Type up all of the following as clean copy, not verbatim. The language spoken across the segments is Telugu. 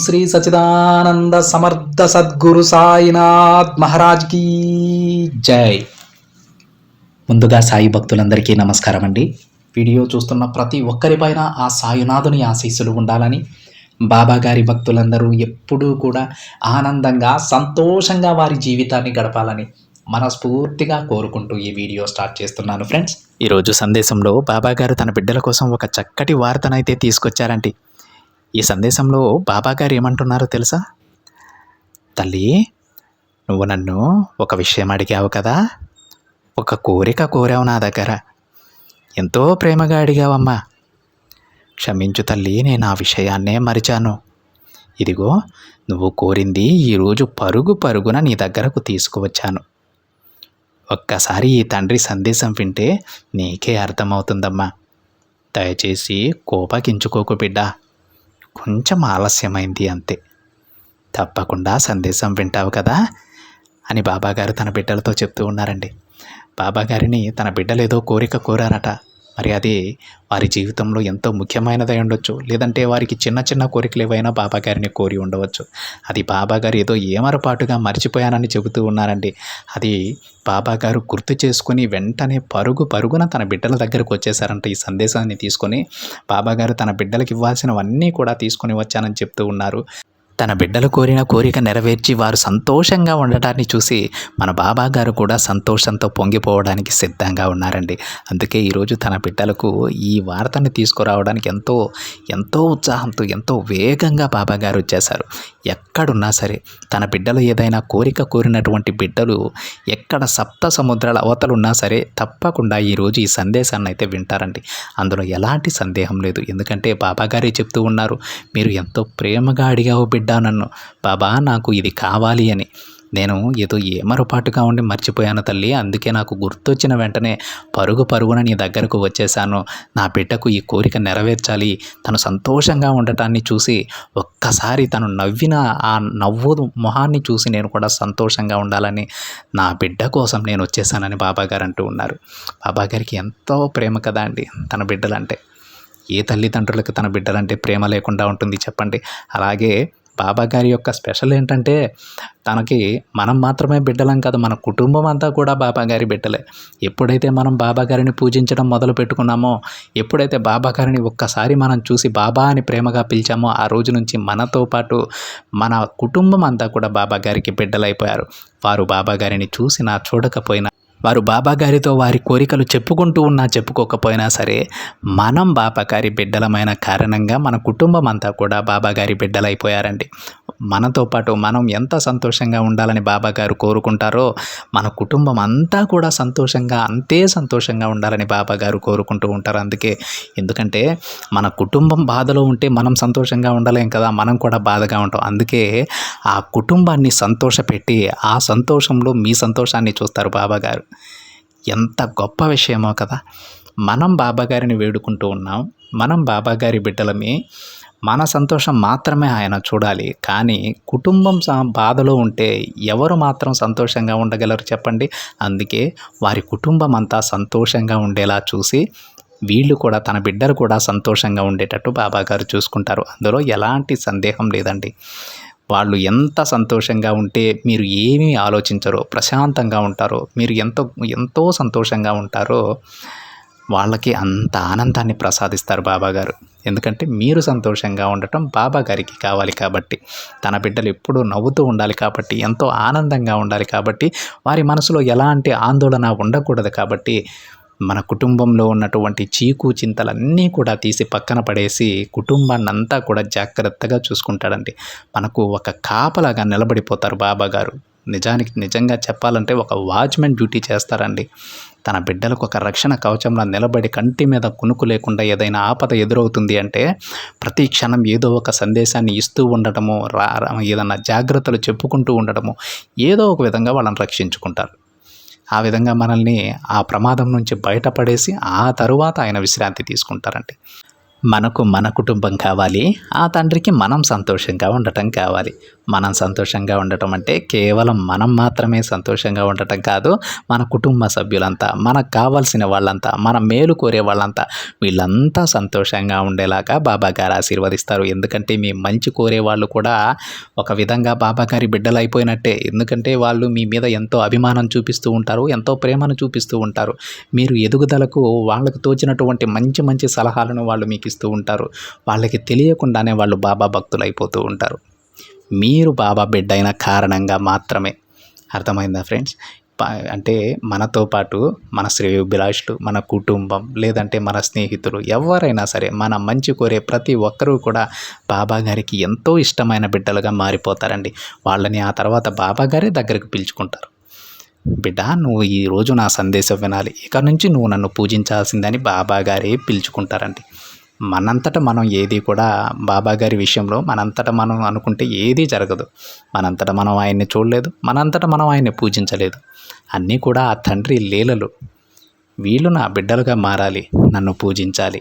శ్రీ సచిదానంద సమర్థ సద్గురు సాయినాథ్ మహారాజ్ కీ జై. ముందుగా సాయి భక్తులందరికీ నమస్కారం అండి. వీడియో చూస్తున్న ప్రతి ఒక్కరిపైన ఆ సాయినాథుని ఆశీస్సులు ఉండాలని, బాబా గారి భక్తులందరూ ఎప్పుడూ కూడా ఆనందంగా సంతోషంగా వారి జీవితాన్ని గడపాలని మనస్ఫూర్తిగా కోరుకుంటూ ఈ వీడియో స్టార్ట్ చేస్తున్నాను ఫ్రెండ్స్. ఈరోజు సందేశంలో బాబా గారు తన బిడ్డల కోసం ఒక చక్కటి వార్తనైతే తీసుకొచ్చారండి. ఈ సందేశంలో బాబా గారు ఏమంటున్నారో తెలుసా? తల్లి, నువ్వు నన్ను ఒక విషయం అడిగావు కదా, ఒక కోరిక కోరావు నా దగ్గర. ఎంతో ప్రేమగా అడిగావమ్మా. క్షమించు తల్లి, నేను ఆ విషయాన్నే మరిచాను. ఇదిగో నువ్వు కోరింది ఈరోజు పరుగు పరుగున నీ దగ్గరకు తీసుకువచ్చాను. ఒక్కసారి ఈ తండ్రి సందేశం వింటే నీకే అర్థమవుతుందమ్మా. దయచేసి కోపగించుకోకు బిడ్డా, కొంచెం ఆలస్యమైంది అంతే. తప్పకుండా సందేశం వింటావు కదా అని బాబాగారు తన బిడ్డలతో చెప్తూ ఉన్నారండి. బాబాగారిని తన బిడ్డలు ఏదో కోరిక కోరారట. మరి అది వారి జీవితంలో ఎంతో ముఖ్యమైనదై ఉండొచ్చు, లేదంటే వారికి చిన్న చిన్న కోరికలు ఏవైనా బాబాగారిని కోరి ఉండవచ్చు. అది బాబాగారు ఏదో ఏమరపాటుగా మర్చిపోయానని చెబుతూ ఉన్నారండి. అది బాబాగారు గుర్తు చేసుకుని వెంటనే పరుగున తన బిడ్డల దగ్గరకు వచ్చేసారంట. ఈ సందేశాన్ని తీసుకొని బాబాగారు తన బిడ్డలకు ఇవ్వాల్సినవన్నీ కూడా తీసుకొని వచ్చానని చెప్తూ ఉన్నారు. తన బిడ్డలు కోరిన కోరిక నెరవేర్చి వారు సంతోషంగా ఉండటాన్ని చూసి మన బాబా గారు కూడా సంతోషంతో పొంగిపోవడానికి సిద్ధంగా ఉన్నారండి. అందుకే ఈరోజు తన బిడ్డలకు ఈ వార్తని తీసుకురావడానికి ఎంతో ఉత్సాహంతో ఎంతో వేగంగా బాబా గారు వచ్చేశారు. ఎక్కడున్నా సరే తన బిడ్డలు ఏదైనా కోరిక కోరినటువంటి బిడ్డలు ఎక్కడ సప్త సముద్రాల అవతలున్నా సరే తప్పకుండా ఈరోజు ఈ సందేశాన్ని అయితే వింటారండి. అందులో ఎలాంటి సందేహం లేదు. ఎందుకంటే బాబా గారే చెప్తూ ఉన్నారు, మీరు ఎంతో ప్రేమగా అడిగావు బిడ్డ నన్ను, బాబా నాకు ఇది కావాలి అని. నేను ఏదో ఏమరపాటుగా ఉండి మర్చిపోయాను తల్లి, అందుకే నాకు గుర్తొచ్చిన వెంటనే పరుగున నీ దగ్గరకు వచ్చేసాను. నా బిడ్డకు ఈ కోరిక నెరవేర్చాలి, తను సంతోషంగా ఉండటాన్ని చూసి ఒక్కసారి తను నవ్విన ఆ నవ్వు మొహాన్ని చూసి నేను కూడా సంతోషంగా ఉండాలని నా బిడ్డ కోసం నేను వచ్చేసానని బాబాగారు అంటూ ఉన్నారు. బాబాగారికి ఎంతో ప్రేమ కదా అండి తన బిడ్డలంటే. ఏ తల్లిదండ్రులకు తన బిడ్డలంటే ప్రేమ లేకుండా ఉంటుంది చెప్పండి. అలాగే బాబా గారి యొక్క స్పెషల్ ఏంటంటే తనకి మనం మాత్రమే బిడ్డలం కాదు, మన కుటుంబం అంతా కూడా బాబా గారి బిడ్డలే. ఎప్పుడైతే మనం బాబా గారిని పూజించడం మొదలు పెట్టుకున్నామో, ఎప్పుడైతే బాబా గారిని ఒక్కసారి మనం చూసి బాబా అని ప్రేమగా పిలిచామో, ఆ రోజు నుంచి మనతో పాటు మన కుటుంబం అంతా కూడా బాబా గారికి బిడ్డలైపోయారు. వారు బాబా గారిని చూసినా చూడకపోయినా, వారు బాబా గారితో వారి కోరికలు చెప్పుకుంటూ ఉన్నా చెప్పుకోకపోయినా సరే, మనం బాబా గారి బిడ్డలమైన కారణంగా మన కుటుంబం అంతా కూడా బాబా గారి బిడ్డలైపోయారండి. మనతో పాటు మనం ఎంత సంతోషంగా ఉండాలని బాబా గారు కోరుకుంటారో, మన కుటుంబం అంతా కూడా అంతే సంతోషంగా ఉండాలని బాబా గారు కోరుకుంటూ ఉంటారు. ఎందుకంటే మన కుటుంబం బాధలో ఉంటే మనం సంతోషంగా ఉండలేం కదా, మనం కూడా బాధగా ఉంటాం. అందుకే ఆ కుటుంబాన్ని సంతోషపెట్టి ఆ సంతోషంలో మీ సంతోషాన్ని చూస్తారు బాబా గారు. ఎంత గొప్ప విషయమో కదా. మనం బాబా గారిని వేడుకుంటూ ఉన్నాం, మనం బాబా గారి బిడ్డలమే, మన సంతోషం మాత్రమే ఆయన చూడాలి. కానీ కుటుంబం బాధలో ఉంటే ఎవరు మాత్రం సంతోషంగా ఉండగలరు చెప్పండి. అందుకే వారి కుటుంబం అంతా సంతోషంగా ఉండేలా చూసి వీళ్ళు కూడా తన బిడ్డలు కూడా సంతోషంగా ఉండేటట్టు బాబా గారు చూసుకుంటారు. అందులో ఎలాంటి సందేహం లేదండి. వాళ్ళు ఎంత సంతోషంగా ఉంటే మీరు ఏమీ ఆలోచించరో, ప్రశాంతంగా ఉంటారో, మీరు ఎంతో సంతోషంగా ఉంటారో, వాళ్ళకి అంత ఆనందాన్ని ప్రసాదిస్తారు బాబా గారు. ఎందుకంటే మీరు సంతోషంగా ఉండటం బాబా గారికి కావాలి కాబట్టి, తన బిడ్డలు ఎప్పుడూ నవ్వుతూ ఉండాలి కాబట్టి, ఎంతో ఆనందంగా ఉండాలి కాబట్టి, వారి మనసులో ఎలాంటి ఆందోళన ఉండకూడదు కాబట్టి, మన కుటుంబంలో ఉన్నటువంటి చీకు చింతలన్నీ కూడా తీసి పక్కన పడేసి కుటుంబాన్ని అంతా కూడా జాగ్రత్తగా చూసుకుంటాడండి. మనకు ఒక కాపలాగా నిలబడిపోతారు బాబా గారు. నిజంగా చెప్పాలంటే ఒక వాచ్మెన్ డ్యూటీ చేస్తారండి. తన బిడ్డలకు ఒక రక్షణ కవచంలో నిలబడి కంటి మీద కునుకు లేకుండా ఏదైనా ఆపద ఎదురవుతుంది అంటే ప్రతి క్షణం ఏదో ఒక సందేశాన్ని ఇస్తూ ఉండటము, ఏదన్నా జాగ్రత్తలు చెప్పుకుంటూ ఉండటము, ఏదో ఒక విధంగా వాళ్ళని రక్షించుకుంటారు. ఆ విధంగా మనల్ని ఆ ప్రమాదం నుంచి బయటపడేసి ఆ తరువాత ఆయన విశ్రాంతి తీసుకుంటారండి. మనకు మన కుటుంబం కావాలి, ఆ తండ్రికి మనం సంతోషంగా ఉండటం కావాలి. మనం సంతోషంగా ఉండటం అంటే కేవలం మనం మాత్రమే సంతోషంగా ఉండటం కాదు, మన కుటుంబ సభ్యులంతా, మనకు కావాల్సిన వాళ్ళంతా, మన మేలు కోరే వాళ్ళంతా, వీళ్ళంతా సంతోషంగా ఉండేలాగా బాబాగారు ఆశీర్వదిస్తారు. ఎందుకంటే మీ మంచి కోరే వాళ్ళు కూడా ఒక విధంగా బాబాగారి బిడ్డలు అయిపోయినట్టే. ఎందుకంటే వాళ్ళు మీ మీద ఎంతో అభిమానం చూపిస్తూ ఉంటారు, ఎంతో ప్రేమను చూపిస్తూ ఉంటారు. మీరు ఎదుగుదలకు వాళ్ళకు తోచినటువంటి మంచి మంచి సలహాలను వాళ్ళు మీకు ఇస్తూ ఉంటారు. వాళ్ళకి తెలియకుండానే వాళ్ళు బాబా భక్తులు అయిపోతూ ఉంటారు. మీరు బాబా బిడ్డ అయిన కారణంగా మాత్రమే. అర్థమైందా ఫ్రెండ్స్? అంటే మనతో పాటు మన శ్రేయోభిలాషులు, మన కుటుంబం, లేదంటే మన స్నేహితులు ఎవరైనా సరే మన మంచి కోరే ప్రతి ఒక్కరూ కూడా బాబా గారికి ఎంతో ఇష్టమైన బిడ్డలుగా మారిపోతారండి. వాళ్ళని ఆ తర్వాత బాబా గారే దగ్గరకు పిలుచుకుంటారు. బిడ్డ, నువ్వు ఈరోజు నా సందేశం వినాలి, ఇక నుంచి నువ్వు నన్ను పూజించాల్సిందని బాబా గారే పిలుచుకుంటారండి. మనంతట మనం ఏది కూడా బాబాగారి విషయంలో మనంతట మనం అనుకుంటే ఏదీ జరగదు. మనంతట మనం ఆయన్ని చూడలేదు, మనంతట మనం ఆయన్ని పూజించలేదు. అన్నీ కూడా ఆ తండ్రి లీలలు. వీళ్ళు నా బిడ్డలుగా మారాలి, నన్ను పూజించాలి,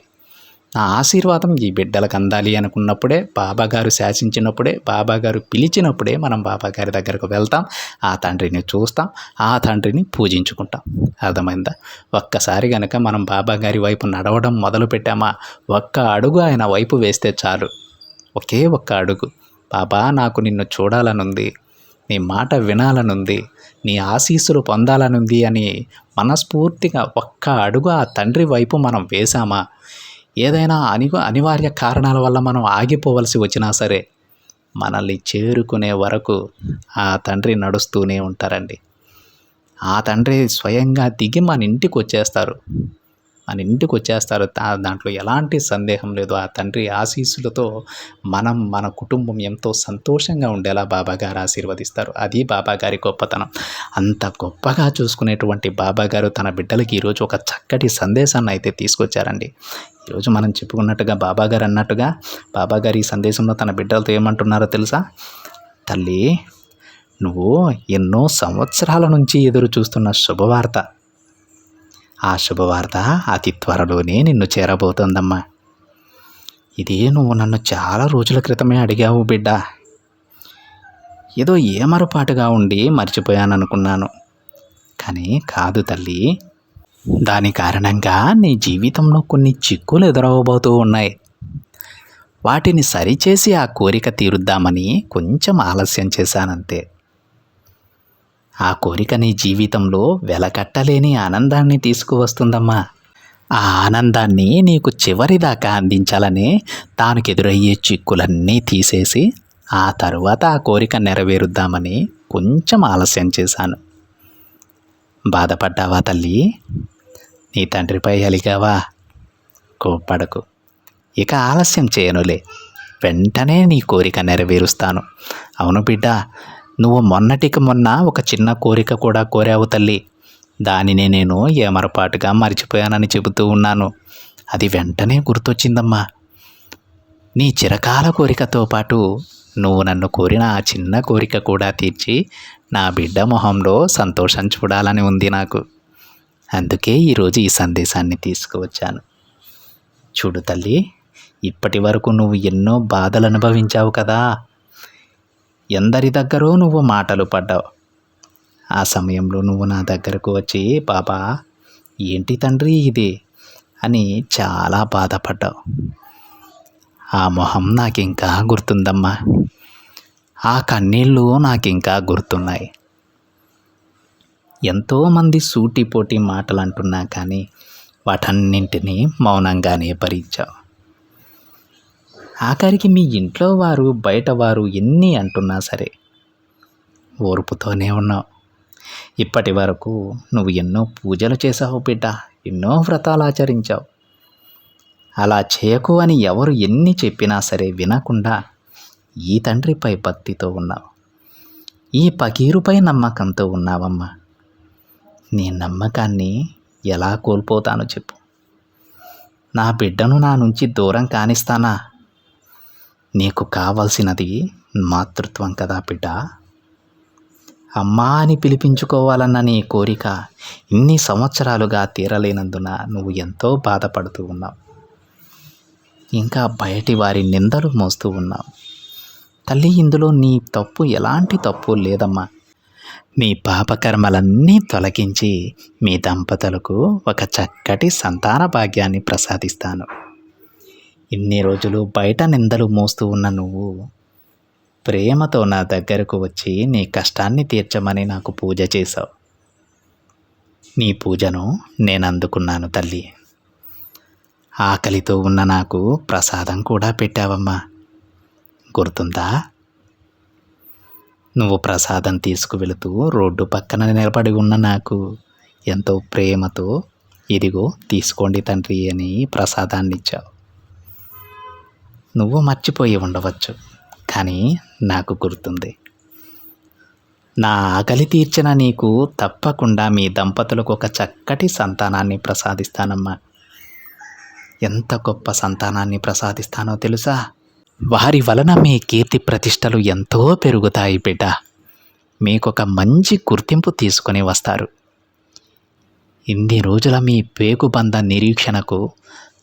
నా ఆశీర్వాదం ఈ బిడ్డలకు అందాలి అనుకున్నప్పుడే, బాబాగారు శాసించినప్పుడే, బాబాగారు పిలిచినప్పుడే మనం బాబాగారి దగ్గరకు వెళ్తాం, ఆ తండ్రిని చూస్తాం, ఆ తండ్రిని పూజించుకుంటాం. అర్థమైందా? ఒక్కసారి కనుక మనం బాబాగారి వైపు నడవడం మొదలు పెట్టామా, ఒక్క అడుగు ఆయన వైపు వేస్తే చాలు, ఒకే ఒక్క అడుగు, బాబా నాకు నిన్ను చూడాలనుంది, నీ మాట వినాలనుంది, నీ ఆశీస్సులు పొందాలనుంది అని మనస్ఫూర్తిగా ఒక్క అడుగు ఆ తండ్రి వైపు మనం వేశామా, ఏదైనా అనివార్య కారణాల వల్ల మనం ఆగిపోవలసి వచ్చినా సరే మనల్ని చేరుకునే వరకు ఆ తండ్రి నడుస్తూనే ఉంటారండి. ఆ తండ్రి స్వయంగా దిగి మన ఇంటికి వచ్చేస్తారు. దాంట్లో ఎలాంటి సందేహం లేదు. ఆ తండ్రి ఆశీస్సులతో మన కుటుంబం ఎంతో సంతోషంగా ఉండేలా బాబాగారు ఆశీర్వదిస్తారు. అది బాబాగారి గొప్పతనం. అంత గొప్పగా చూసుకునేటువంటి బాబాగారు తన బిడ్డలకి ఈరోజు ఒక చక్కటి సందేశాన్ని అయితే తీసుకొచ్చారండి. ఈరోజు మనం చెప్పుకున్నట్టుగా బాబాగారు అన్నట్టుగా బాబాగారు ఈ సందేశంలో తన బిడ్డలతో ఏమంటున్నారో తెలుసా? తల్లి, నువ్వు ఎన్నో సంవత్సరాల నుంచి ఎదురు చూస్తున్న శుభవార్త, ఆ శుభవార్త అతి త్వరలోనే నిన్ను చేరబోతోందమ్మా. ఇదే నువ్వు నన్ను చాలా రోజుల క్రితమే అడిగావు బిడ్డ. ఏదో ఏమరపాటుగా ఉండి మర్చిపోయాననుకున్నాను, కానీ కాదు తల్లి. దాని కారణంగా నీ జీవితంలో కొన్ని చిక్కులు ఎదురవబోతూ ఉన్నాయి. వాటిని సరిచేసి ఆ కోరిక తీరుద్దామని కొంచెం ఆలస్యం చేశానంతే. ఆ కోరిక నీ జీవితంలో వెలకట్టలేని ఆనందాన్ని తీసుకువస్తుందమ్మా. ఆ ఆనందాన్ని నీకు చివరిదాకా అందించాలని దానికి ఎదురయ్యే చిక్కులన్నీ తీసేసి ఆ తరువాత ఆ కోరిక నెరవేరుద్దామని కొంచెం ఆలస్యం చేశాను. బాధపడ్డావా తల్లి? నీ తండ్రిపై అలిగావా? కోప్పడకు. ఇక ఆలస్యం చేయనులే, వెంటనే నీ కోరిక నెరవేరుస్తాను. అవును బిడ్డ, నువ్వు మొన్నటికి మొన్న ఒక చిన్న కోరిక కూడా కోరావు తల్లి. దానిని నేను ఏమరపాటుగా మర్చిపోయానని చెబుతూ ఉన్నాను. అది వెంటనే గుర్తొచ్చిందమ్మా. నీ చిరకాల కోరికతో పాటు నువ్వు నన్ను కోరిన ఆ చిన్న కోరిక కూడా తీర్చి నా బిడ్డ మొహంలో సంతోషం చూడాలని ఉంది నాకు. అందుకే ఈరోజు ఈ సందేశాన్ని తీసుకువచ్చాను. చూడు తల్లి, ఇప్పటి వరకు నువ్వు ఎన్నో బాధలు అనుభవించావు కదా. ఎందరి దగ్గరో నువ్వు మాటలు పడ్డావు. ఆ సమయంలో నువ్వు నా దగ్గరకు వచ్చి, బాబా ఏంటి తండ్రి ఇది అని చాలా బాధపడ్డావు. ఆ మొహం నాకింకా గుర్తుందమ్మా. ఆ కన్నీళ్ళు నాకింకా గుర్తున్నాయి. ఎంతోమంది సూటిపోటి మాటలు అంటున్నా కానీ వాటన్నింటినీ మౌనంగానే భరించావు. ఆఖరికి మీ ఇంట్లో వారు, బయట వారు ఎన్ని అంటున్నా సరే ఓర్పుతోనే ఉన్నావు. ఇప్పటి వరకు నువ్వు ఎన్నో పూజలు చేసావు బిడ్డ, ఎన్నో వ్రతాలు ఆచరించావు. అలా చేయకు అని ఎవరు ఎన్ని చెప్పినా సరే వినకుండా ఈ తండ్రిపై భక్తితో ఉన్నావు, ఈ పకీరుపై నమ్మకంతో ఉన్నావమ్మా. నీ నమ్మకాన్ని ఎలా కోల్పోతానో చెప్పు. నా బిడ్డను నా నుంచి దూరం కానిస్తానా? నీకు కావాల్సినది మాతృత్వం కదా బిడ్డ. అమ్మా అని పిలిపించుకోవాలన్న నీ కోరిక ఇన్ని సంవత్సరాలుగా తీరలేనందున నువ్వు ఎంతో బాధపడుతూ ఉన్నావు. ఇంకా బయటి వారి నిందలు మోస్తూ ఉన్నావు. తల్లి, ఇందులో నీ తప్పు ఎలాంటి తప్పు లేదమ్మా. మీ పాపకర్మలన్నీ తొలగించి మీ దంపతులకు ఒక చక్కటి సంతాన భాగ్యాన్ని ప్రసాదిస్తాను. ఇన్ని రోజులు బయట నిందలు మోస్తూ ఉన్న నువ్వు ప్రేమతో నా దగ్గరకు వచ్చి నీ కష్టాన్ని తీర్చమని నాకు పూజ చేశావు. నీ పూజను నేను అందుకున్నాను తల్లి. ఆకలితో ఉన్న నాకు ప్రసాదం కూడా పెట్టావమ్మా, గుర్తుందా? నువ్వు ప్రసాదం తీసుకువెళుతూ రోడ్డు పక్కన నిలబడి ఉన్న నాకు ఎంతో ప్రేమతో ఇదిగో తీసుకోండి తండ్రి అని ప్రసాదాన్ని ఇచ్చావు. నువ్వు మర్చిపోయి ఉండవచ్చు, కానీ నాకు గుర్తుంది. నా ఆకలి తీర్చిన నీకు తప్పకుండా మీ దంపతులకు ఒక చక్కటి సంతానాన్ని ప్రసాదిస్తానమ్మా. ఎంత గొప్ప సంతానాన్ని ప్రసాదిస్తానో తెలుసా? వారి వలన మీ కీర్తి ప్రతిష్టలు ఎంతో పెరుగుతాయి బిడ్డ. మీకొక మంచి గుర్తింపు తీసుకొని వస్తారు. ఇన్ని రోజుల మీ పేగుబంధ నిరీక్షణకు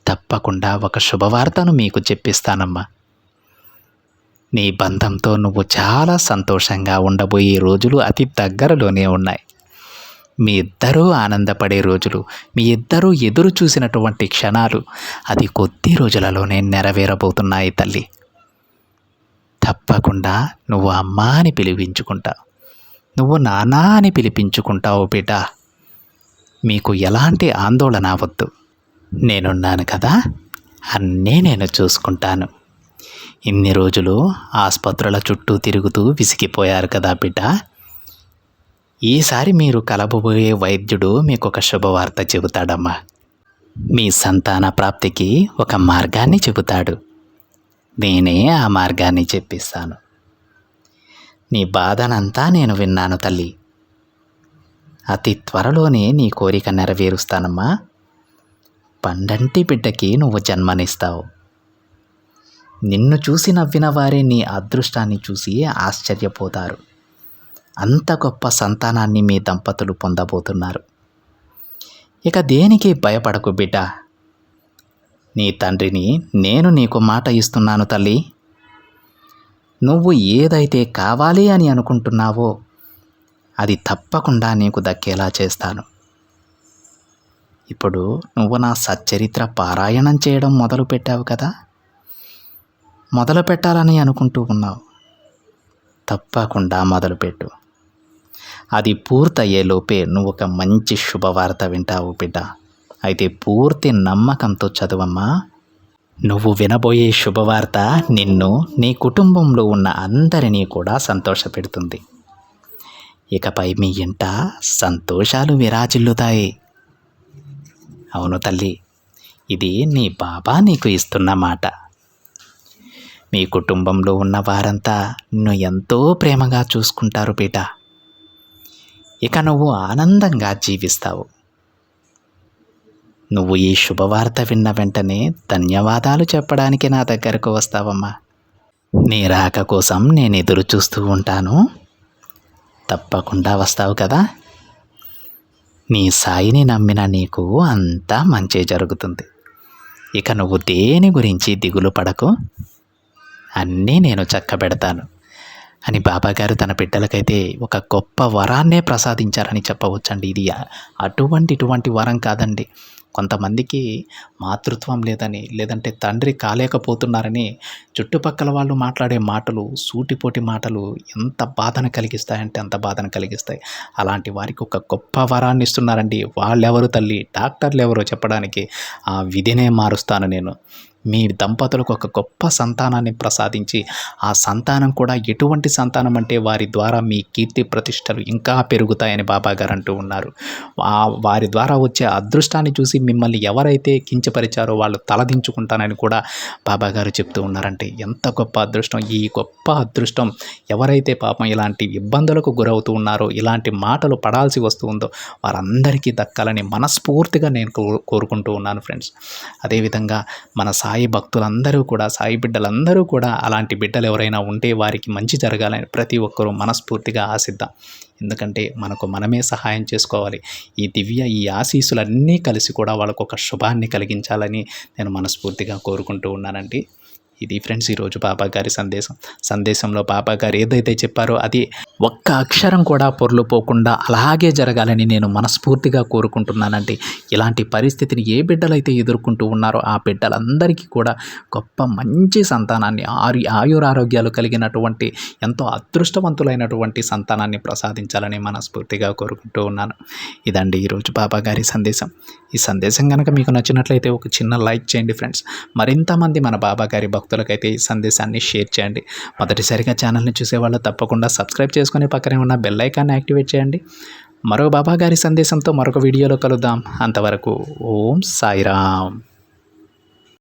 తప్పకుండా ఒక శుభవార్తను మీకు చెప్పిస్తానమ్మా. నీ బంధంతో నువ్వు చాలా సంతోషంగా ఉండబోయే రోజులు అతి దగ్గరలోనే ఉన్నాయి. మీ ఇద్దరూ ఆనందపడే రోజులు, మీ ఇద్దరూ ఎదురు చూసినటువంటి క్షణాలు అది కొద్ది రోజులలోనే నెరవేరబోతున్నాయి తల్లి. తప్పకుండా నువ్వు అమ్మా అని పిలిపించుకుంటావు, నువ్వు నాన్న అని పిలిపించుకుంటావు బిడ్డ. మీకు ఎలాంటి ఆందోళన వద్దు, నేనున్నాను కదా, అన్నీ నేను చూసుకుంటాను. ఇన్ని రోజులు ఆసుపత్రుల చుట్టూ తిరుగుతూ విసిగిపోయారు కదా బిడ్డ. ఈసారి మీరు కలబోయే వైద్యుడు మీకు ఒక శుభవార్త చెబుతాడమ్మా. మీ సంతాన ప్రాప్తికి ఒక మార్గాన్ని చెబుతాడు. నేనే ఆ మార్గాన్ని చెప్పిస్తాను. నీ బాధనంతా నేను విన్నాను తల్లి. అతి త్వరలోనే నీ కోరిక నెరవేరుస్తానమ్మా. పండంటి బిడ్డకి నువ్వు జన్మనిస్తావు. నిన్ను చూసి నవ్విన వారే నీ అదృష్టాన్ని చూసి ఆశ్చర్యపోతారు. అంత గొప్ప సంతానాన్ని మీ దంపతులు పొందబోతున్నారు. ఇక దేనికి భయపడకు బిడ్డ. నీ తండ్రిని నేను నీకు మాట ఇస్తున్నాను తల్లి. నువ్వు ఏదైతే కావాలి అని అనుకుంటున్నావో అది తప్పకుండా నీకు దక్కేలా చేస్తాను. ఇప్పుడు నువ్వు నా సచ్చరిత్ర పారాయణం చేయడం మొదలు పెట్టావు కదా. మొదలు పెట్టాలని అనుకుంటూ ఉన్నావు. తప్పకుండా మొదలుపెట్టు. అది పూర్తయ్యేలోపే నువ్వు ఒక మంచి శుభవార్త వింటావు బిడ్డ. అయితే పూర్తి నమ్మకంతో చదువమ్మా. నువ్వు వినబోయే శుభవార్త నిన్ను, నీ కుటుంబంలో ఉన్న అందరినీ కూడా సంతోషపెడుతుంది. ఇకపై మీ ఇంట సంతోషాలు విరాజిల్లుతాయి. అవును తల్లి, ఇది నీ బాబా నీకు ఇస్తున్న మాట. మీ కుటుంబంలో ఉన్న వారంతా నిన్ను ఎంతో ప్రేమగా చూసుకుంటారు బిడ్డ. ఇక నువ్వు ఆనందంగా జీవిస్తావు. నువ్వు ఈ శుభవార్త విన్న వెంటనే ధన్యవాదాలు చెప్పడానికి నా దగ్గరకు వస్తావమ్మా. నీ రాక కోసం నేను ఎదురు చూస్తూ ఉంటాను. తప్పకుండా వస్తావు కదా. నీ సాయిని నమ్మిన నీకు అంతా మంచి జరుగుతుంది. ఇక నువ్వు దేని గురించి దిగులు పడకు, అన్నీ నేను చక్కబెడతాను అని బాబాగారు తన బిడ్డలకైతే ఒక గొప్ప వరాన్నే ప్రసాదించారని చెప్పవచ్చండి. ఇది ఇటువంటి వరం కాదండి. కొంతమందికి మాతృత్వం లేదని, లేదంటే తండ్రి కాలేకపోతున్నారని చుట్టుపక్కల వాళ్ళు మాట్లాడే మాటలు, సూటిపోటి మాటలు ఎంత బాధను కలిగిస్తాయంటే అంత బాధను కలిగిస్తాయి. అలాంటి వారికి ఒక గొప్ప వరాన్ని ఇస్తున్నారండి. వాళ్ళెవరు తల్లి, డాక్టర్లు ఎవరో చెప్పడానికి ఆ విధినే మారుస్తాను నేను. మీ దంపతులకు ఒక గొప్ప సంతానాన్ని ప్రసాదించి, ఆ సంతానం కూడా ఎటువంటి సంతానం అంటే వారి ద్వారా మీ కీర్తి ప్రతిష్టలు ఇంకా పెరుగుతాయని బాబాగారు అంటూ ఉన్నారు. వారి ద్వారా వచ్చే అదృష్టాన్ని చూసి మిమ్మల్ని ఎవరైతే కించపరిచారో వాళ్ళు తలదించుకుంటానని కూడా బాబాగారు చెప్తూ ఉన్నారంటే ఎంత గొప్ప అదృష్టం. ఈ గొప్ప అదృష్టం ఎవరైతే పాపం ఇలాంటి ఇబ్బందులకు గురవుతూ ఉన్నారో, ఇలాంటి మాటలు పడాల్సి వస్తుందో వారందరికీ దక్కాలని మనస్ఫూర్తిగా నేను కోరుకుంటూ ఉన్నాను ఫ్రెండ్స్. అదేవిధంగా మన సాయి భక్తులందరూ కూడా, సాయి బిడ్డలందరూ కూడా అలాంటి బిడ్డలు ఎవరైనా ఉంటే వారికి మంచి జరగాలని ప్రతి ఒక్కరూ మనస్ఫూర్తిగా ఆశిద్దాం. ఎందుకంటే మనకు మనమే సహాయం చేసుకోవాలి. ఈ ఆశీస్సులన్నీ కలిసి కూడా వాళ్ళకు ఒక శుభాన్ని కలిగించాలని నేను మనస్ఫూర్తిగా కోరుకుంటూ ఉన్నానండి. ఇది ఫ్రెండ్స్ ఈరోజు బాబాగారి సందేశంలో బాబాగారు ఏదైతే చెప్పారో అది ఒక్క అక్షరం కూడా పొర్లుపోకుండా అలాగే జరగాలని నేను మనస్ఫూర్తిగా కోరుకుంటున్నానండి. ఇలాంటి పరిస్థితిని ఏ బిడ్డలైతే ఎదుర్కొంటూ ఉన్నారో ఆ బిడ్డలందరికీ కూడా గొప్ప మంచి సంతానాన్ని, ఆయురారోగ్యాలు కలిగినటువంటి ఎంతో అదృష్టవంతులైనటువంటి సంతానాన్ని ప్రసాదించాలని మనస్ఫూర్తిగా కోరుకుంటూ ఉన్నాను. ఇదండి ఈరోజు బాబాగారి సందేశం. ఈ సందేశం కనుక మీకు నచ్చినట్లయితే ఒక చిన్న లైక్ చేయండి ఫ్రెండ్స్. మరింతమంది మన బాబాగారి భక్తులకైతే ఈ సందేశాన్ని షేర్ చేయండి. మొదటిసారిగా ఛానల్ని చూసేవాళ్ళు తప్పకుండా సబ్స్క్రైబ్ చేసుకొని పక్కనే ఉన్న బెల్ ఐకాన్ని యాక్టివేట్ చేయండి. మరో బాబాగారి సందేశంతో మరొక వీడియోలో కలుద్దాం. అంతవరకు ఓం సాయిరామ్.